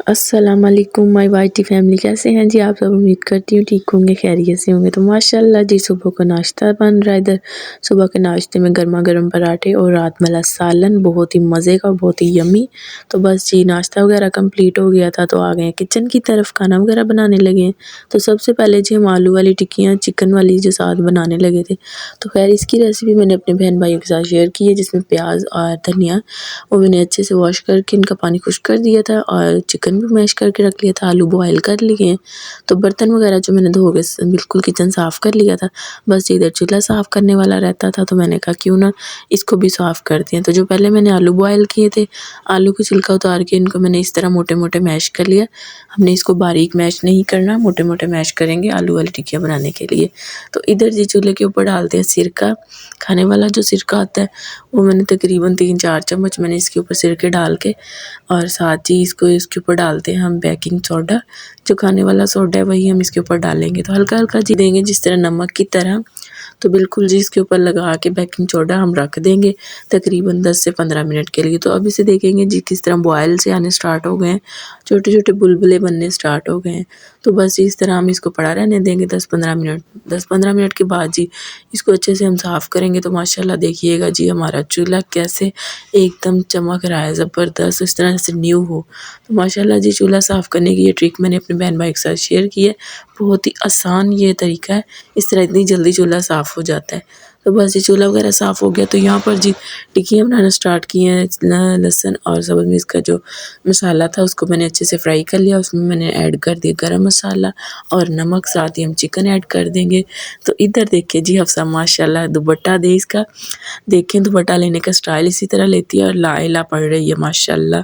अस्सलाम वालेकुम my whitey family, कैसे हैं जी आप सब। उम्मीद करती हूँ ठीक होंगे, खैरियत से होंगे। तो माशाल्लाह जी सुबह का नाश्ता बन रहा है इधर। सुबह के नाश्ते में गर्मा गर्म पराठे और रात वाला सालन, बहुत ही मज़े का और बहुत ही यम्मी। तो बस जी नाश्ता वगैरह कंप्लीट हो गया था, तो आ गए किचन की तरफ, खाना वगैरह बनाने लगे हैं। तो सबसे पहले जी हम आलू वाली टिक्कियाँ चिकन वाली जो साथ बनाने लगे थे। तो खैर इसकी रेसिपी मैंने अपने बहन भाइयों के साथ शेयर की है, जिसमें प्याज और धनिया वो मैंने अच्छे से वॉश करके इनका पानी खुश्क कर दिया था और चिकन भी मैश करके रख लिया था, आलू बॉयल कर लिए हैं। तो बर्तन वगैरह जो मैंने धो के बिल्कुल किचन साफ़ कर लिया था। बस इधर चूल्हा साफ़ करने वाला रहता था, तो मैंने कहा क्यों ना इसको भी साफ़ करते हैं। तो जो पहले मैंने आलू बॉयल किए थे, आलू को छिलका उतार के इनको मैंने इस तरह मोटे मोटे मैश कर लिया। हमने इसको बारीक मैश नहीं करना, मोटे मोटे मैश करेंगे आलू वाली टिक्कियाँ बनाने के लिए। तो इधर जी चूल्हे के ऊपर डालते हैं सिरका, खाने वाला जो सिरका आता है वो मैंने तकरीबन 3-4 चम्मच मैंने इसके ऊपर सिरके डाल के, और साथ ही इसको इसके ऊपर डालते हैं हम बेकिंग सोडा। जो खाने वाला सोडा है वही हम इसके ऊपर डालेंगे। तो हल्का हल्का जी देंगे जिस तरह नमक की तरह। तो बिल्कुल जी इसके ऊपर लगा के बेकिंग सोडा हम रख देंगे तकरीबन 10 से 15 मिनट के लिए। तो अब इसे देखेंगे जी किस तरह बॉयल से आने स्टार्ट हो गए हैं, छोटे छोटे बुलबुले बनने स्टार्ट हो गए हैं। तो बस इस तरह हम इसको पड़ा रहने देंगे 10-15 मिनट। 10-15 मिनट के बाद जी इसको अच्छे से हम साफ़ करेंगे। तो माशाल्लाह देखिएगा जी हमारा चूल्हा कैसे एकदम चमक रहा है, ज़बरदस्त, इस तरह से न्यू हो। तो माशाल्लाह जी चूल्हा साफ़ करने की ये ट्रिक मैंने अपने बहन भाई के साथ शेयर की है। बहुत ही आसान ये तरीका है, इस तरह इतनी जल्दी चूल्हा साफ़ हो जाता है। तो बस ये चूल्हा वगैरह साफ़ हो गया, तो यहाँ पर जी टिक्कियाँ बनाना स्टार्ट की हैं। लहसुन और सब्ज़ मिर्च का जो मसाला था उसको मैंने अच्छे से फ्राई कर लिया। उसमें मैंने ऐड कर दिया गरम मसाला और नमक, साथ ही हम चिकन ऐड कर देंगे। तो इधर देखिए जी हफ्सा माशाल्लाह दुपट्टा दे इसका, देखें दुपट्टा लेने का स्टाइल इसी तरह लेती है और लाइला पड़ रही है माशाल्लाह।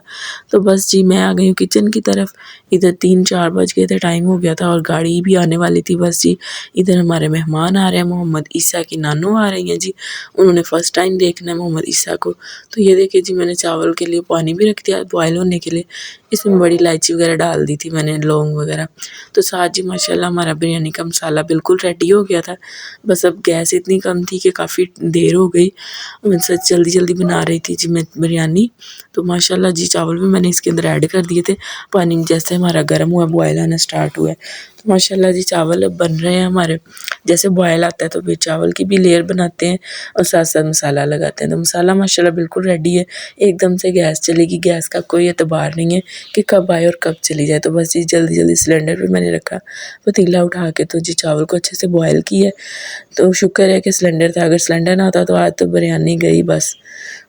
तो बस जी मैं आ गई हूँ किचन की तरफ। इधर 3-4 बज गए थे, टाइम हो गया था और गाड़ी भी आने वाली थी। बस जी इधर हमारे मेहमान आ रहे हैं, मोहम्मद ईसा की नानू आ रही हैं जी। उन्होंने फ़र्स्ट टाइम देखना है मोहम्मद ईसा को। तो ये देखिए जी मैंने चावल के लिए पानी भी रख दिया बॉयल होने के लिए। इसमें बड़ी इलायची वगैरह डाल दी थी मैंने, लौंग वगैरह। तो साथ जी माशाल्लाह हमारा बिरयानी का मसाला बिल्कुल रेडी हो गया था। बस अब गैस इतनी कम थी कि काफ़ी देर हो गई, मैं सच जल्दी जल्दी बना रही थी जी मैं बिरयानी। तो माशाल्लाह जी चावल भी मैंने इसके अंदर ऐड कर दिए थे। पानी जैसे हमारा गर्म हुआ, बॉयल आना स्टार्ट हुआ है। तो माशाल्लाह जी चावल अब बन रहे हैं हमारे। जैसे बॉयल आता है तो फिर चावल की भी लेयर बनाते हैं और साथ साथ मसाला लगाते हैं। तो मसाला माशाल्लाह बिल्कुल रेडी है। एकदम से गैस चलेगी, गैस का कोई एतबार नहीं है कि कब आए और कब चली जाए। तो बस जी जल्दी जल्दी सिलेंडर पे मैंने रखा, पतीला उठा के तो जी चावल को अच्छे से बॉयल किया। तो शुक्र है कि सिलेंडर था, अगर सिलेंडर ना था तो आज तो बिरयानी गई बस।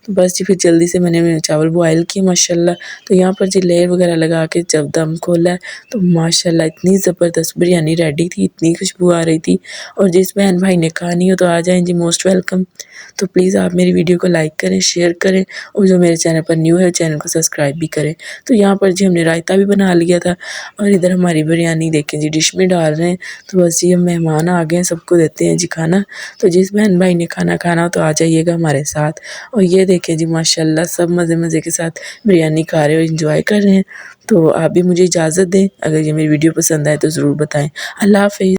तो बस जी फिर जल्दी से मैंने चावल बॉयल किए माशाल्लाह। तो यहाँ पर जी लेयर वगैरह लगा के जब दम खोला है तो माशाल्लाह इतनी ज़बरदस्त बिरयानी रेडी थी, इतनी खुशबू आ रही थी। और जिस बहन भाई ने खानी हो तो आ जाएँ जी, मोस्ट वेलकम। तो प्लीज़ आप मेरी वीडियो को लाइक करें, शेयर करें और जो मेरे चैनल पर न्यू है चैनल को सब्सक्राइब भी करें। तो यहाँ पर जी हमने रायता भी बना लिया था और इधर हमारी बिरयानी देखें जी डिश में डाल रहे हैं। तो बस जी हम मेहमान आ गए हैं, सबको देते हैं जी खाना। तो जिस बहन भाई ने खाना खाना हो तो आ जाइएगा हमारे साथ। और ये देखें जी माशाल्लाह सब मज़े मज़े के साथ बिरयानी खा रहे हो, एंजॉय कर रहे हैं। तो आप भी मुझे इजाज़त दें, अगर ये मेरी वीडियो पसंद आए तो ज़रूर बताएं। अल्लाह हाफ़िज़।